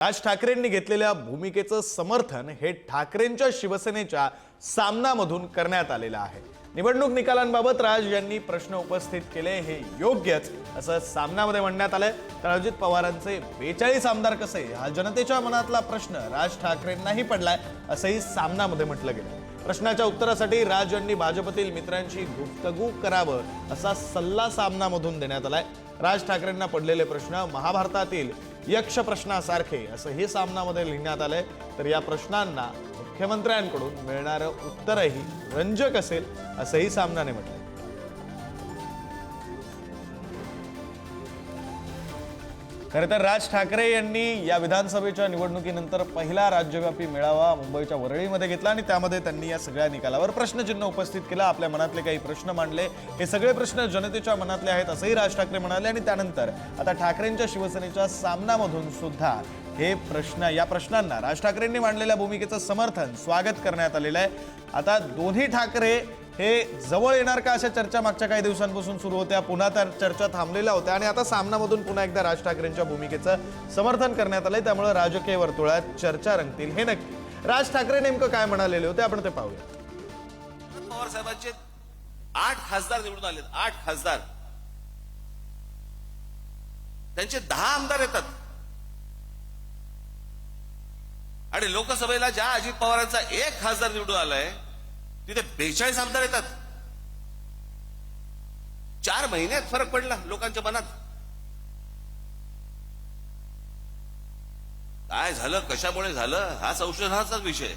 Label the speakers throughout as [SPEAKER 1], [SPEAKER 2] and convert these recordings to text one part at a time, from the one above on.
[SPEAKER 1] राज ठाकरेंनी घेतलेल्या भूमिकेचं समर्थन हे ठाकरेंच्या शिवसेनेच्या सामनामधून करण्यात आलेलं आहे। निवडणूक निकालांबाबत राज यांनी प्रश्न उपस्थित केले हे योग्यच असं सामनामध्ये म्हणण्यात आलंय। तर अजित पवारांचे 42 आमदार कसे हा जनतेच्या मनातला प्रश्न राज ठाकरेंनाही पडलाय असंही सामनामध्ये म्हटलं गेलं। प्रश्नाच्या उत्तरासाठी राज यांनी भाजपतील मित्रांशी गुफ्तगू करावं असा सल्ला सामनामधून देण्यात आलाय। राज ठाकरेंना पडलेले प्रश्न महाभारतातील यक्ष प्रश्नासारखे असं हे सामनामध्ये लिहिण्यात आलंय। तर या प्रश्नांना मुख्यमंत्र्यांकडून मिळणारं उत्तरही रंजक असेल असंही सामनाने म्हटलंय। खरं तर राज ठाकरे यांनी या विधानसभेच्या निवडणुकीनंतर पहिला राज्यव्यापी मेळावा मुंबईच्या वरळीमध्ये घेतला आणि त्यामध्ये त्यांनी या सगळ्या निकालावर प्रश्नचिन्ह उपस्थित केला। आपल्या मनातले काही प्रश्न मांडले, हे सगळे प्रश्न जनतेच्या मनातले आहेत असंही राज ठाकरे म्हणाले। आणि त्यानंतर आता ठाकरेंच्या शिवसेनेच्या सामनामधून सुद्धा हे या प्रश्नांना राज ठाकरेंनी मांडलेल्या भूमिकेचं समर्थन स्वागत करण्यात आलेलं आहे। आता दोन्ही ठाकरे हे जवळ येणार का अशा चर्चा मागच्या काही दिवसांपासून सुरू होत्या, पुन्हा त्या चर्चा थांबलेल्या होत्या आणि आता सामनामधून पुन्हा एकदा राज ठाकरेंच्या भूमिकेचं समर्थन करण्यात आलंय। त्यामुळे राजकीय वर्तुळात चर्चा रंगतील हे नक्की। राज ठाकरे नेमकं काय म्हणालेले होते आपण ते पाहूया।
[SPEAKER 2] पवार साहेबांचे 8 खासदार निवडून आले, 8 खासदार, त्यांचे 10 आमदार येतात आणि लोकसभेला ज्या अजित पवारांचा 1 खासदार निवडून आलाय तिथे 42 आमदार येतात। 4 महिन्यात फरक पडला लोकांच्या मनात। काय झालं, कशामुळे झालं हा संशोधनाचाच विषय।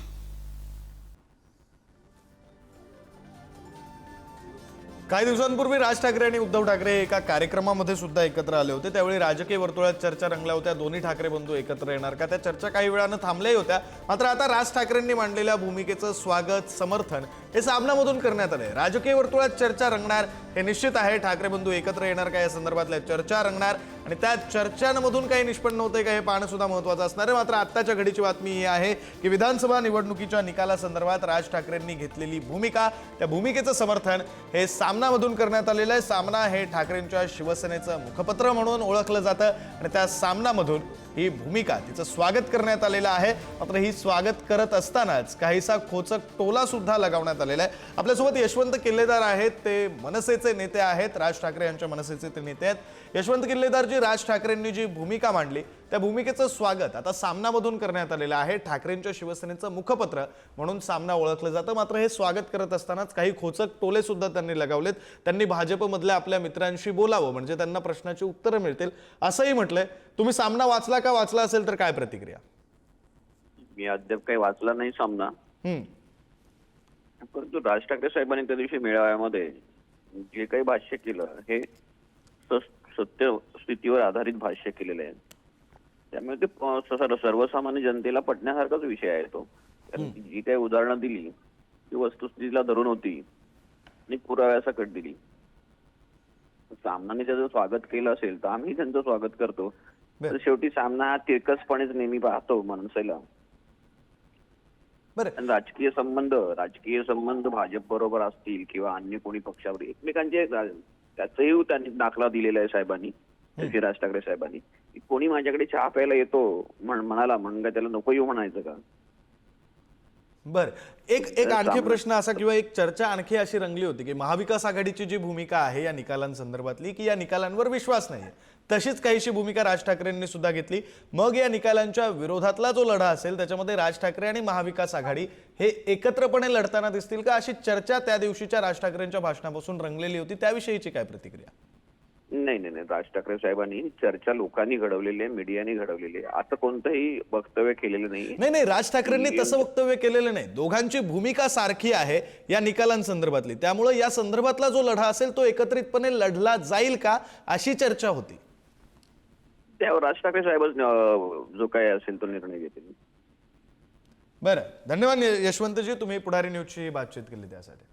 [SPEAKER 1] काही दिवसांपूर्वी राज ठाकरे आणि उद्धव ठाकरे एका कार्यक्रमामध्ये सुद्धा एकत्र आले होते। त्यावेळी राजकीय वर्तुळात चर्चा रंगल्या होत्या, दोन्ही ठाकरे बंधू एकत्र येणार का, त्या चर्चा काही वेळानं थांबल्याही होत्या। मात्र आता राज ठाकरेंनी मांडलेल्या भूमिकेचं स्वागत समर्थन हे सामनामधून करण्यात आलंय। राजकीय वर्तुळात चर्चा रंगणार हे निश्चित आहे। ठाकरे बंधू एकत्र येणार का या संदर्भातल्या चर्चा रंगणार आणि त्या चर्चांमधून काही निष्पन्न होते का हे पाहणं सुद्धा महत्त्वाचं असणार आहे। मात्र आत्ताच्या घडीची बातमी ही आहे की विधानसभा निवडणुकीच्या निकालासंदर्भात राज ठाकरेंनी घेतलेली भूमिका, त्या भूमिकेचं समर्थन हे सामनामधून करण्यात आलेलं आहे। सामना हे ठाकरेंच्या शिवसेनेचं मुखपत्र म्हणून ओळखलं जातं आणि त्या सामनामधून ही भूमिका तिचं स्वागत करण्यात आलेलं आहे। मात्र ही स्वागत करत असतानाच काहीसा खोचक टोला सुद्धा लगावण्यात आलेला आहे। आपल्यासोबत यशवंत किल्लेदार आहेत, ते मनसेचे नेते आहेत, राज ठाकरे यांच्या मनसेचे ते नेते आहेत। यशवंत किल्लेदारजी, राज ठाकरेंनी जी भूमिका मांडली त्या भूमिकेचं स्वागत आता सामनामधून करण्यात आलेलं आहे। ठाकरेंच्या शिवसेनेचं मुखपत्र म्हणून सामना ओळखलं जातं। मात्र हे स्वागत करत असतानाच काही खोचक टोले सुद्धा त्यांनी लगावलेत। त्यांनी भाजपमधल्या आपल्या मित्रांशी बोलावं म्हणजे त्यांना प्रश्नाची उत्तरं मिळतील असंही म्हटलंय। तुम्ही सामना वाचला का? वाचला असेल तर काय प्रतिक्रिया?
[SPEAKER 3] मी अद्याप काही वाचला नाही सामना, परंतु राज ठाकरे साहेबांनी त्या दिवशी मेळाव्यामध्ये जे काही भाष्य केलं हे सत्य स्थितीवर आधारित भाष्य केलेलं आहे। त्यामुळे ते सर्वसामान्य जनतेला पटण्यासारखाच विषय आहे तो। जी काही उदाहरणं दिली ती वस्तुस्थितीला धरून होती आणि पुराव्यासकट दिली। सामनाने त्याचं स्वागत केलं असेल तर आम्ही त्यांचं स्वागत करतो। तर शेवटी सामना हा तिरकसपणेच नेहमी पाहतो मनसेला। राजकीय संबंध भाजप बरोबर असतील किंवा अन्य कोणी पक्षावर एकमेकांचे त्याचाही त्यांनी दाखला दिलेला आहे साहेबांनी, राज ठाकरे साहेबांनी। कोणी माझ्याकडे चहा प्यायला येतो म्हणाला म्हणून त्याला नको येऊ म्हणायचं का?
[SPEAKER 1] बर, एक आणखी प्रश्न असा किंवा एक चर्चा आणखी अशी रंगली होती की महाविकास आघाडीची जी भूमिका आहे या निकालांसंदर्भातली की या निकालांवर विश्वास नाही, तशीच काहीशी भूमिका राज ठाकरेंनी सुद्धा घेतली। मग या निकालांच्या विरोधातला जो लढा असेल त्याच्यामध्ये राज ठाकरे आणि महाविकास आघाडी हे एकत्रपणे लढताना दिसतील का अशी चर्चा त्या दिवशीच्या राज ठाकरेंच्या भाषणापासून रंगलेली होती। त्याविषयीची काय प्रतिक्रिया?
[SPEAKER 3] नाही, राज ठाकरे साहेबांनी चर्चा लोकांनी घडवलेली आहे, मीडियाने घडवलेली आहे। असं कोणतंही वक्तव्य केलेलं
[SPEAKER 1] नाही, राज ठाकरेंनी तसं वक्तव्य केलेलं नाही। दोघांची भूमिका सारखी आहे या निकालांसंदर्भातली, त्यामुळे या संदर्भातला जो लढा असेल तो एकत्रितपणे लढला जाईल का अशी चर्चा होती।
[SPEAKER 3] त्यावर राज ठाकरे साहेब जो काय असेल तो निर्णय घेतील।
[SPEAKER 1] बरं, धन्यवाद यशवंतजी, तुम्ही पुढारी न्यूजची बातचीत केली त्यासाठी।